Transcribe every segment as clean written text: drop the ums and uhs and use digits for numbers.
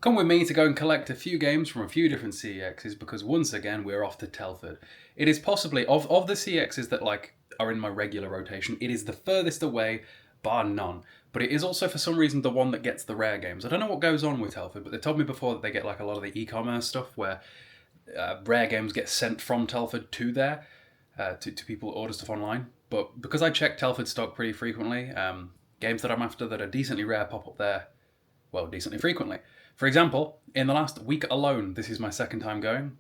Come with me to go and collect a few games from a few different CEXs because once again we're off to Telford. It is possibly, of the CEXs that are in my regular rotation, it is the furthest away, bar none. But it is also for some reason the one that gets the rare games. I don't know what goes on with Telford, but they told me before that they get a lot of the e-commerce stuff where rare games get sent from Telford to there, to people who order stuff online. But because I check Telford stock pretty frequently, games that I'm after that are decently rare pop up there, well, decently frequently. For example, in the last week alone, this is my second time going.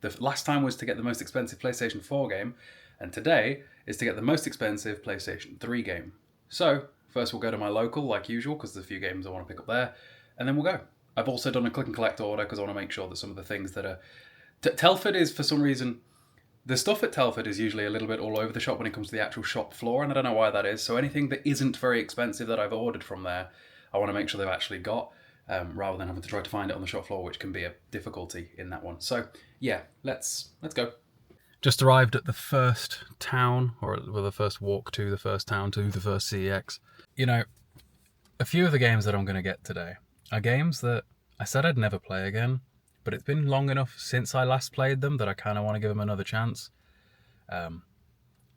The last time was to get the most expensive PlayStation 4 game, and today is to get the most expensive PlayStation 3 game. So, first we'll go to my local, like usual, because there's a few games I want to pick up there, and then we'll go. I've also done a click and collect order because I want to make sure that some of the things that are... Telford is, for some reason... The stuff at Telford is usually a little bit all over the shop when it comes to the actual shop floor, and I don't know why that is. So anything that isn't very expensive that I've ordered from there, I want to make sure they've actually got, rather than having to try to find it on the shop floor, which can be a difficulty in that one. So yeah, let's go. Just arrived at the first town, or the first walk to the first town to the first CEX. You know, a few of the games that I'm going to get today are games that I said I'd never play again, but it's been long enough since I last played them that I kind of want to give them another chance.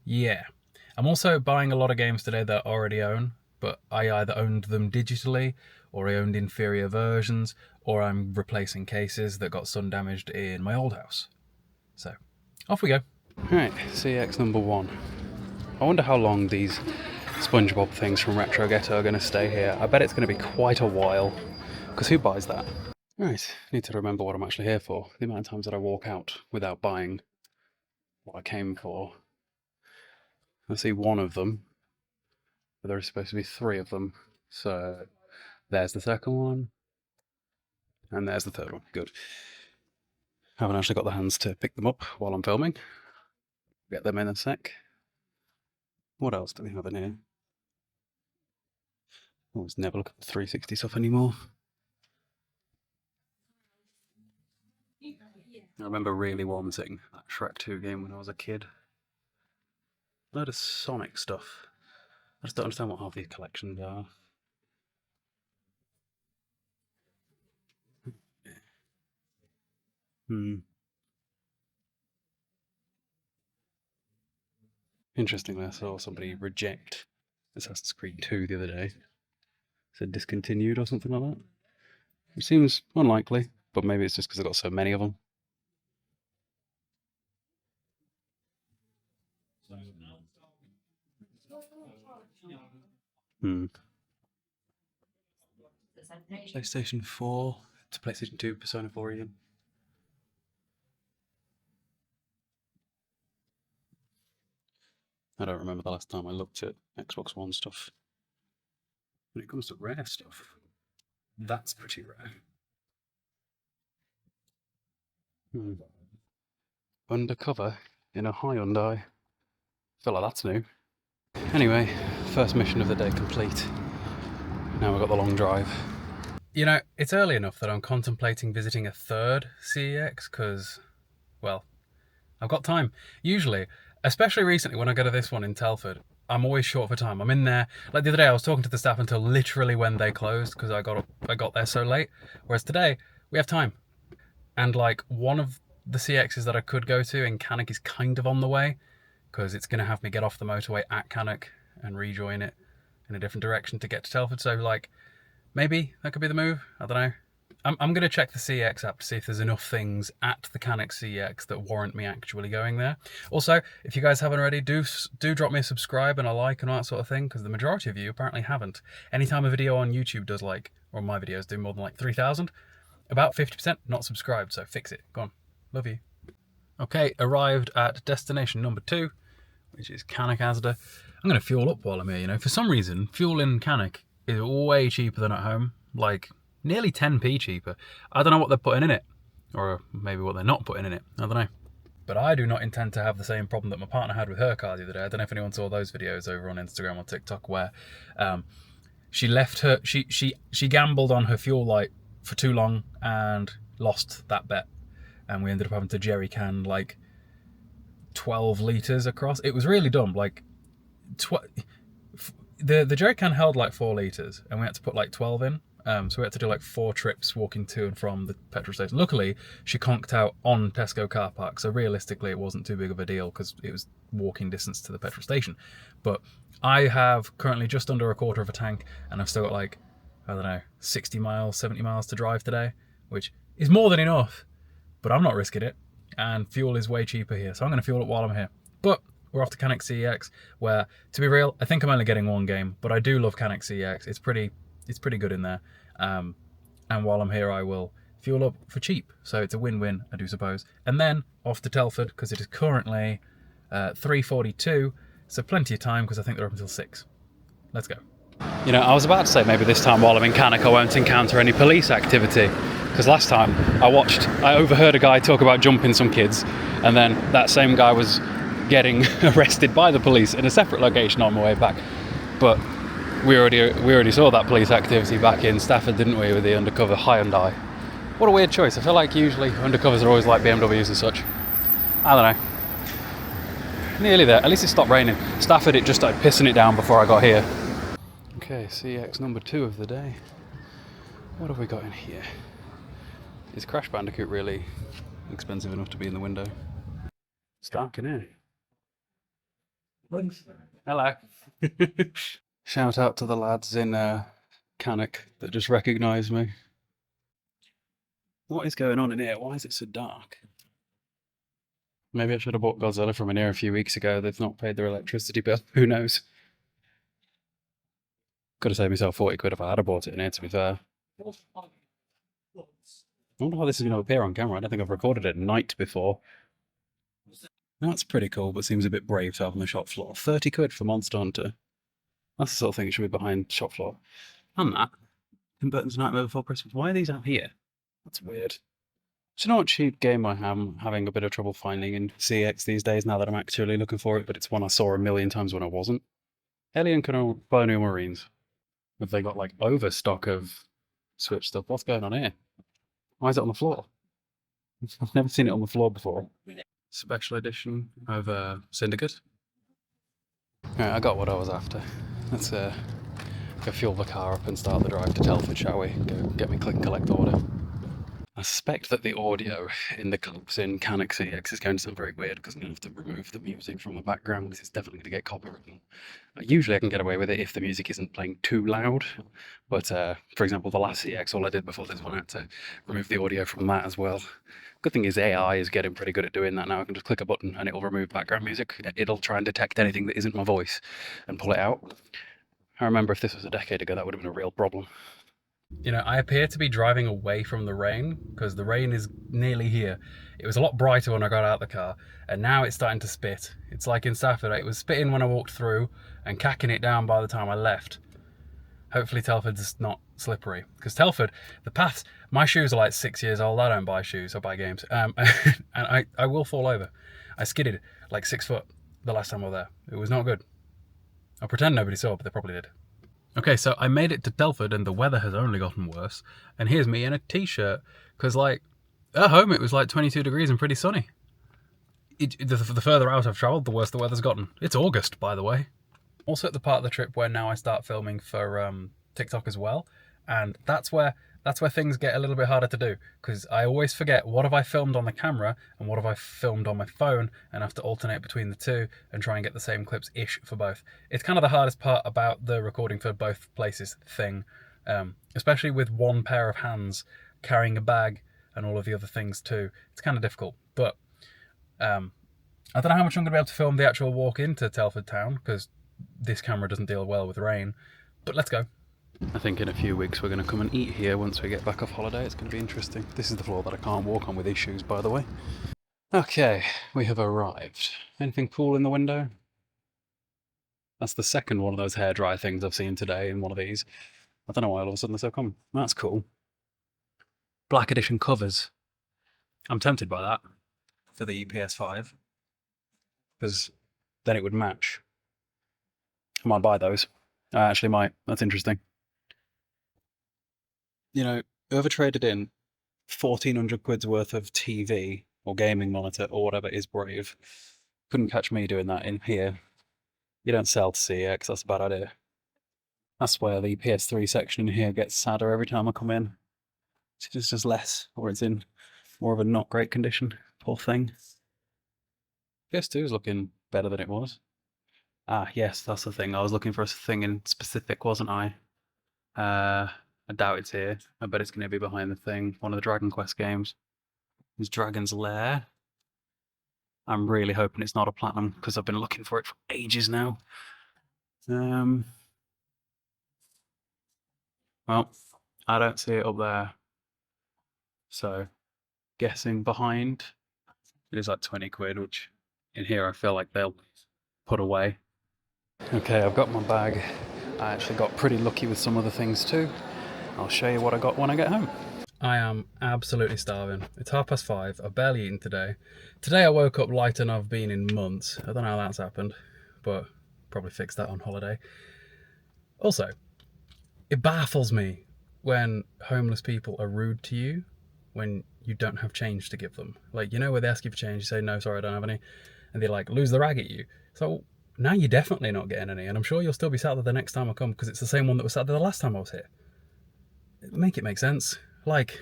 Yeah. I'm also buying a lot of games today that I already own, but I either owned them digitally, or I owned inferior versions, or I'm replacing cases that got sun damaged in my old house. So, off we go. Alright, CEX number 1. I wonder how long these SpongeBob things from Retro Ghetto are going to stay here. I bet it's going to be quite a while, because who buys that? Right, need to remember what I'm actually here for. The amount of times that I walk out without buying what I came for. I see one of them, but there are supposed to be 3 of them. So there's the second one, and there's the third one. Good. Haven't actually got the hands to pick them up while I'm filming. Get them in a sec. What else do we have in here? Oh, it's never look at the 360 stuff anymore. I remember really wanting that Shrek 2 game when I was a kid. A load of Sonic stuff. I just don't understand what half these collections are. Interestingly, I saw somebody reject Assassin's Creed 2 the other day. It said discontinued or something like that. Which seems unlikely, but maybe it's just because I've got so many of them. PlayStation 4 to PlayStation 2, Persona 4 even. I don't remember the last time I looked at Xbox One stuff. When it comes to rare stuff, that's pretty rare. Undercover in a Hyundai. Feel like that's new. Anyway, first mission of the day complete. Now we've got the long drive. You know, it's early enough that I'm contemplating visiting a third CEX because, well, I've got time. Usually, especially recently when I go to this one in Telford, I'm always short for time. I'm in there, like the other day I was talking to the staff until literally when they closed because I got there so late. Whereas today, we have time. And like one of the CEXs that I could go to in Cannock is kind of on the way because it's going to have me get off the motorway at Cannock and rejoin it in a different direction to get to Telford. So like, maybe that could be the move. I don't know. I'm going to check the CEX app to see if there's enough things at the Cannock CEX that warrant me actually going there. Also, if you guys haven't already, do drop me a subscribe and a like and all that sort of thing, because the majority of you apparently haven't. Anytime a video on YouTube does or my videos do more than 3,000, about 50% not subscribed, so fix it. Go on. Love you. Okay, arrived at destination number 2, which is Cannock Asda. I'm going to fuel up while I'm here, you know. For some reason, fuel in Cannock is way cheaper than at home. Nearly 10p cheaper. I don't know what they're putting in it, or maybe what they're not putting in it. I don't know. But I do not intend to have the same problem that my partner had with her car the other day. I don't know if anyone saw those videos over on Instagram or TikTok where she left her, she gambled on her fuel light for too long and lost that bet, and we ended up having to jerry can 12 litres across. It was really dumb. The jerry can held 4 litres and we had to put 12 in, So we had to do like 4 trips walking to and from the petrol station. Luckily, she conked out on Tesco car park, so realistically it wasn't too big of a deal because it was walking distance to the petrol station. But I have currently just under a quarter of a tank, and I've still got like, I don't know, 60 miles, 70 miles to drive today, which is more than enough, but I'm not risking it. And fuel is way cheaper here, so I'm going to fuel it while I'm here. But we're off to CEX, where, to be real, I think I'm only getting 1 game, but I do love CEX. It's pretty good in there. And while I'm here, I will fuel up for cheap. So it's a win-win, I do suppose. And then off to Telford, because it is currently 3:42, so plenty of time, because I think they're up until 6. Let's go. You know, I was about to say maybe this time while I'm in Cannock I won't encounter any police activity, because last time I overheard a guy talk about jumping some kids, and then that same guy was getting arrested by the police in a separate location on my way back. But we already saw that police activity back in Stafford, didn't we, with the undercover Hyundai. What a weird choice. I feel like usually undercovers are always like BMWs and such. I don't know. Nearly there. At least it stopped raining. Stafford, it just started pissing it down before I got here. Okay, CEX number 2 of the day. What have we got in here? Is Crash Bandicoot really expensive enough to be in the window? It's dark in here. Hello. Shout out to the lads in Cannock that just recognised me. What is going on in here? Why is it so dark? Maybe I should have bought Godzilla from in here a few weeks ago. They've not paid their electricity bill. Who knows? Could have saved myself 40 quid if I had bought it in here, to be fair. I wonder how this is going to appear on camera. I don't think I've recorded it at night before. That's pretty cool, but seems a bit brave to have on the shop floor. 30 quid for Monster Hunter. That's the sort of thing that should be behind shop floor. And that. Tim Burton's Nightmare Before Christmas. Why are these out here? That's weird. Do you know what cheap game I am having a bit of trouble finding in CEX these days now that I'm actually looking for it, but it's one I saw a million times when I wasn't? Alien Colonial Marines. Have they got like overstock of Switch stuff? What's going on here? Why is it on the floor? I've never seen it on the floor before. Special edition of Syndicate. Right, I got what I was after. Let's go fuel the car up and start the drive to Telford, shall we? Go get me click and collect order. I suspect that the audio in the clips in Cannock CEX is going to sound very weird because I'm going to have to remove the music from the background because it's definitely going to get copyrighted. Usually I can get away with it if the music isn't playing too loud, but for example the last CEX, all I did before this one I had to remove the audio from that as well. Good thing is AI is getting pretty good at doing that now. I can just click a button and it'll remove background music. It'll try and detect anything that isn't my voice and pull it out. I remember if this was a decade ago that would have been a real problem. You know, I appear to be driving away from the rain because the rain is nearly here. It was a lot brighter when I got out of the car and now it's starting to spit. It's like in Stafford, it was spitting when I walked through and cacking it down by the time I left. Hopefully Telford's not slippery because Telford, the paths, my shoes are like 6 years old. I don't buy shoes, I buy games. And I will fall over. I skidded like 6 foot the last time I was there. It was not good. I'll pretend nobody saw, but they probably did. Okay, so I made it to Telford and the weather has only gotten worse. And here's me in a t-shirt because like at home it was like 22 degrees and pretty sunny. The further out I've travelled, the worse the weather's gotten. It's August, by the way. Also at the part of the trip where now I start filming for TikTok as well. And that's where things get a little bit harder to do because I always forget what have I filmed on the camera and what have I filmed on my phone and have to alternate between the two and try and get the same clips-ish for both. It's kind of the hardest part about the recording for both places thing, especially with one pair of hands carrying a bag and all of the other things too. It's kind of difficult, but I don't know how much I'm going to be able to film the actual walk into Telford town because this camera doesn't deal well with rain, but let's go. I think in a few weeks we're going to come and eat here once we get back off holiday. It's going to be interesting. This is the floor that I can't walk on with these shoes, by the way. Okay, we have arrived. Anything cool in the window? That's the second one of those hairdryer things I've seen today in one of these. I don't know why all of a sudden they're so common. That's cool. Black edition covers. I'm tempted by that for the PS5 because then it would match. I might buy those. I actually might. That's interesting. You know, whoever traded in 1,400 quid's worth of TV or gaming monitor or whatever is brave. Couldn't catch me doing that in here. You don't sell to CEX, that's a bad idea. That's where the PS3 section in here gets sadder every time I come in. It's just less, or it's in more of a not great condition. Poor thing. PS2 is looking better than it was. Ah, yes, that's the thing. I was looking for a thing in specific, wasn't I? I doubt it's here. I bet it's going to be behind the thing. One of the Dragon Quest games. It's Dragon's Lair. I'm really hoping it's not a platinum because I've been looking for it for ages now. Well, I don't see it up there. So, guessing behind, it is like 20 quid, which in here I feel like they'll put away. Okay, I've got my bag. I actually got pretty lucky with some other things too. I'll show you what I got when I get home. I am absolutely starving. It's 5:30. I've barely eaten today. Today I woke up lighter than I've been in months. I don't know how that's happened, but probably fix that on holiday. Also, it baffles me when homeless people are rude to you when you don't have change to give them. Like, you know, where they ask you for change, you say, no, sorry, I don't have any. And they like lose the rag at you. So now you're definitely not getting any. And I'm sure you'll still be sat there the next time I come because it's the same one that was sat there the last time I was here. Make it make sense. Like,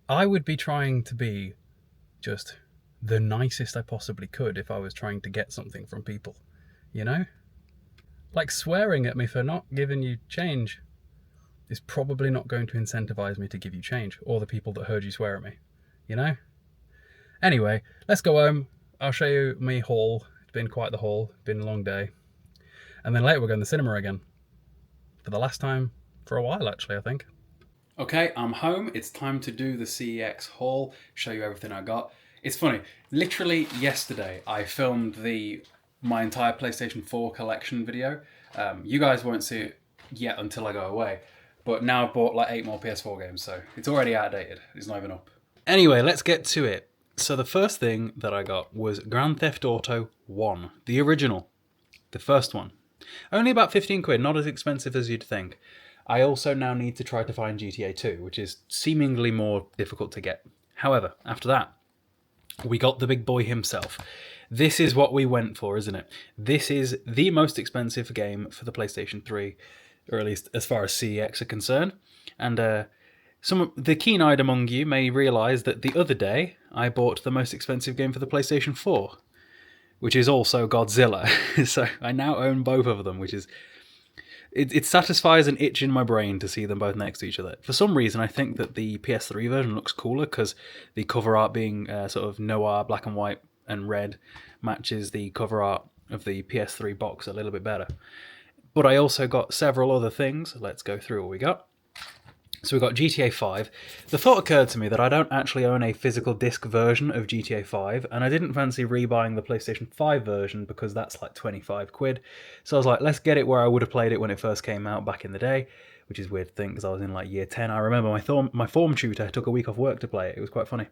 I would be trying to be just the nicest I possibly could if I was trying to get something from people, you know? Like, swearing at me for not giving you change is probably not going to incentivize me to give you change, or the people that heard you swear at me, you know? Anyway, let's go home. I'll show you my haul. It's been quite the haul, been a long day. And then later we're going to the cinema again. For the last time for a while, actually, I think. Okay, I'm home. It's time to do the CEX haul, show you everything I got. It's funny, literally yesterday I filmed my entire PlayStation 4 collection video. You guys won't see it yet until I go away, but now I've bought like 8 more PS4 games, so it's already outdated. It's not even up. Anyway, let's get to it. So the first thing that I got was Grand Theft Auto 1, the original, the first one. Only about 15 quid, not as expensive as you'd think. I also now need to try to find GTA 2, which is seemingly more difficult to get. However, after that, we got the big boy himself. This is what we went for, isn't it? This is the most expensive game for the PlayStation 3, or at least as far as CEX are concerned. And some of the keen-eyed among you may realise that the other day I bought the most expensive game for the PlayStation 4, which is also Godzilla. So I now own both of them, which is... It satisfies an itch in my brain to see them both next to each other. For some reason, I think that the PS3 version looks cooler because the cover art being sort of noir, black and white and red matches the cover art of the PS3 box a little bit better. But I also got several other things. Let's go through what we got. So we got GTA 5. The thought occurred to me that I don't actually own a physical disc version of GTA 5, and I didn't fancy rebuying the PlayStation 5 version because that's like 25 quid. So I was like, let's get it where I would have played it when it first came out back in the day, which is a weird thing because I was in like year 10. I remember my form tutor took a week off work to play it. It was quite funny.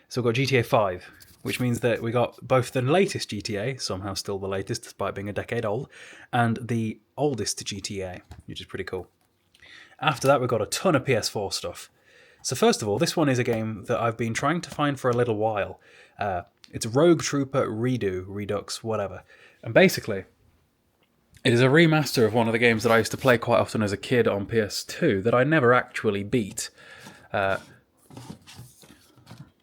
So we got GTA 5, which means that we got both the latest GTA, somehow still the latest despite being a decade old, and the oldest GTA, which is pretty cool. After that, we've got a ton of PS4 stuff. So first of all, this one is a game that I've been trying to find for a little while. It's Rogue Trooper Redux, whatever. And basically, it is a remaster of one of the games that I used to play quite often as a kid on PS2 that I never actually beat.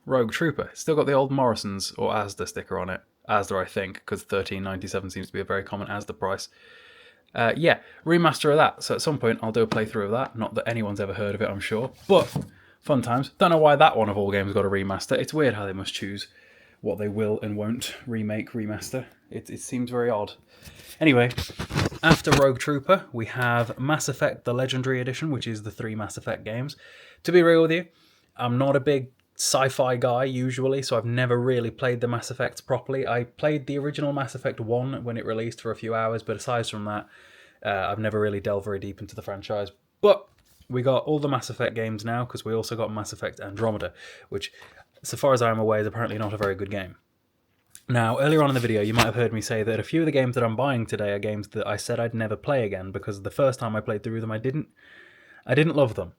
Rogue Trooper. Still got the old Morrison's or Asda sticker on it. Asda, I think, because $13.97 seems to be a very common Asda price. Yeah, remaster of that. So at some point I'll do a playthrough of that. Not that anyone's ever heard of it, I'm sure. But, fun times. Don't know why that one of all games got a remaster. It's weird how they must choose what they will and won't remake, remaster. It seems very odd. Anyway, after Rogue Trooper, we have Mass Effect, the Legendary Edition, which is the 3 Mass Effect games. To be real with you, I'm not a big sci-fi guy usually, so I've never really played the Mass Effects properly. I played the original Mass Effect 1 when it released for a few hours, but aside from that, I've never really delved very deep into the franchise. But we got all the Mass Effect games now, because we also got Mass Effect Andromeda, which, so far as I am aware, is apparently not a very good game. Now, earlier on in the video, you might have heard me say that a few of the games that I'm buying today are games that I said I'd never play again, because the first time I played through them, I didn't love them.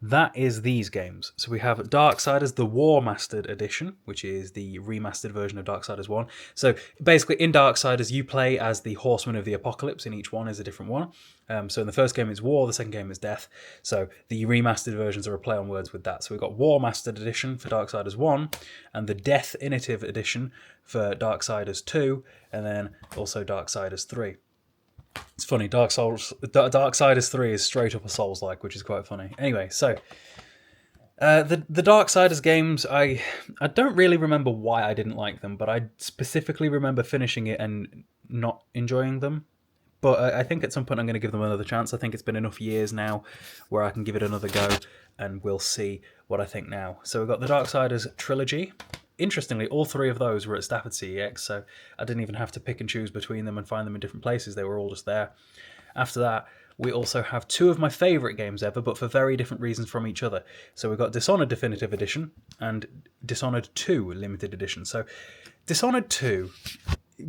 that is these games. So we have Darksiders, the War Mastered Edition, which is the remastered version of Darksiders 1. So basically, in Darksiders, you play as the Horsemen of the Apocalypse, and each one is a different one. So in the first game, it's War, the second game is Death. So the remastered versions are a play on words with that. So we've got War Mastered Edition for Darksiders 1, and the Death Definitive Edition for Darksiders 2, and then also Darksiders 3. It's funny, Darksiders 3 is straight up a Souls-like, which is quite funny. Anyway, so the Darksiders games, I don't really remember why I didn't like them, but I specifically remember finishing it and not enjoying them. But I think at some point I'm going to give them another chance. I think it's been enough years now where I can give it another go, and we'll see what I think now. So we've got the Darksiders trilogy. Interestingly, all three of those were at Stafford CEX, so I didn't even have to pick and choose between them and find them in different places. They were all just there. After that, we also have two of my favourite games ever, but for very different reasons from each other. So we've got Dishonored Definitive Edition and Dishonored 2 Limited Edition. So Dishonored 2,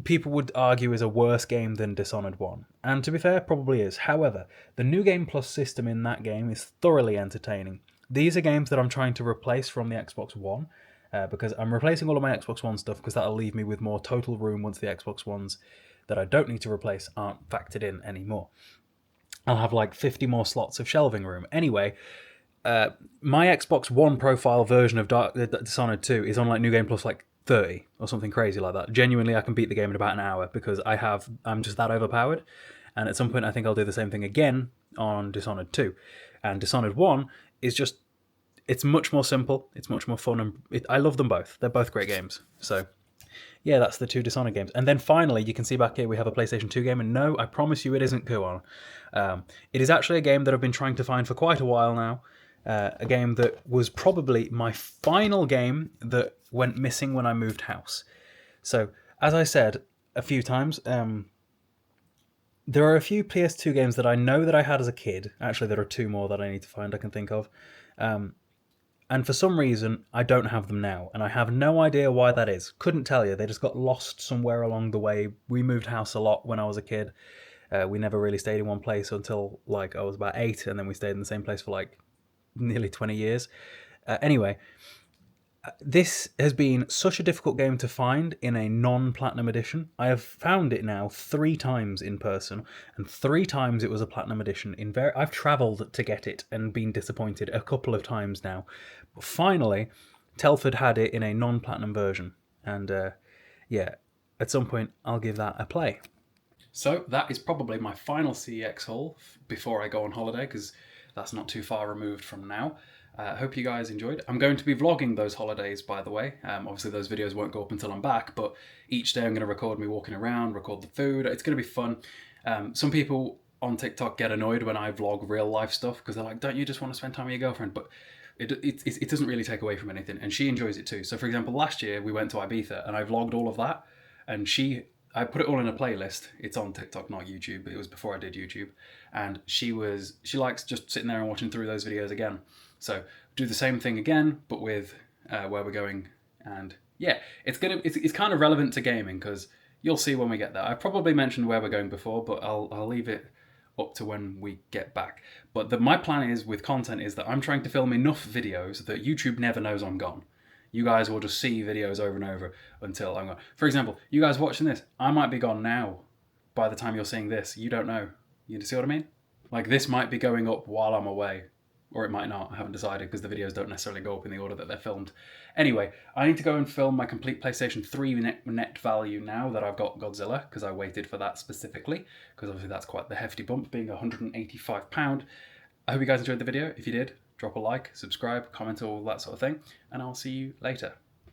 people would argue, is a worse game than Dishonored 1. And to be fair, probably is. However, the New Game Plus system in that game is thoroughly entertaining. These are games that I'm trying to replace from the Xbox One, because I'm replacing all of my Xbox One stuff because that'll leave me with more total room once the Xbox Ones that I don't need to replace aren't factored in anymore. I'll have like 50 more slots of shelving room. Anyway, my Xbox One profile version of Dishonored 2 is on like New Game Plus like 30 or something crazy like that. Genuinely, I can beat the game in about an hour because I'm just that overpowered. And at some point, I think I'll do the same thing again on Dishonored 2. And Dishonored 1 is just, it's much more simple, it's much more fun, and I love them both. They're both great games. So yeah, that's the two Dishonored games. And then finally, you can see back here we have a PlayStation 2 game, and no, I promise you it isn't Kuon. It is actually a game that I've been trying to find for quite a while now. A game that was probably my final game that went missing when I moved house. So, as I said a few times, there are a few PS2 games that I know that I had as a kid. Actually, there are two more that I need to find I can think of. And for some reason, I don't have them now, and I have no idea why that is. Couldn't tell you. They just got lost somewhere along the way. We moved house a lot when I was a kid. We never really stayed in one place until like I was about 8, and then we stayed in the same place for like nearly 20 years. Anyway, this has been such a difficult game to find in a non-Platinum edition. I have found it now 3 times in person, and 3 times it was a Platinum edition. I've travelled to get it and been disappointed a couple of times now. But finally, Telford had it in a non-Platinum version, and yeah, at some point I'll give that a play. So that is probably my final CEX haul before I go on holiday, because that's not too far removed from now. Hope you guys enjoyed. I'm going to be vlogging those holidays, by the way. Obviously those videos won't go up until I'm back, but each day I'm going to record me walking around, record the food. It's going to be fun. Some people on TikTok get annoyed when I vlog real life stuff because they're like, don't you just want to spend time with your girlfriend? But it doesn't really take away from anything, and she enjoys it too. So for example, last year we went to Ibiza and I vlogged all of that, and I put it all in a playlist. It's on TikTok, not YouTube. It was before I did YouTube. And she likes just sitting there and watching through those videos again. So do the same thing again, but with where we're going. And yeah, it's kind of relevant to gaming because you'll see when we get there. I probably mentioned where we're going before, but I'll leave it up to when we get back. But my plan is with content is that I'm trying to film enough videos that YouTube never knows I'm gone. You guys will just see videos over and over until I'm gone. For example, you guys watching this, I might be gone now. By the time you're seeing this, you don't know. You see what I mean? Like this might be going up while I'm away, or it might not. I haven't decided because the videos don't necessarily go up in the order that they're filmed. Anyway, I need to go and film my complete PlayStation 3 net value now that I've got Godzilla, because I waited for that specifically, because obviously that's quite the hefty bump, being £185. I hope you guys enjoyed the video. If you did, drop a like, subscribe, comment, all that sort of thing, and I'll see you later.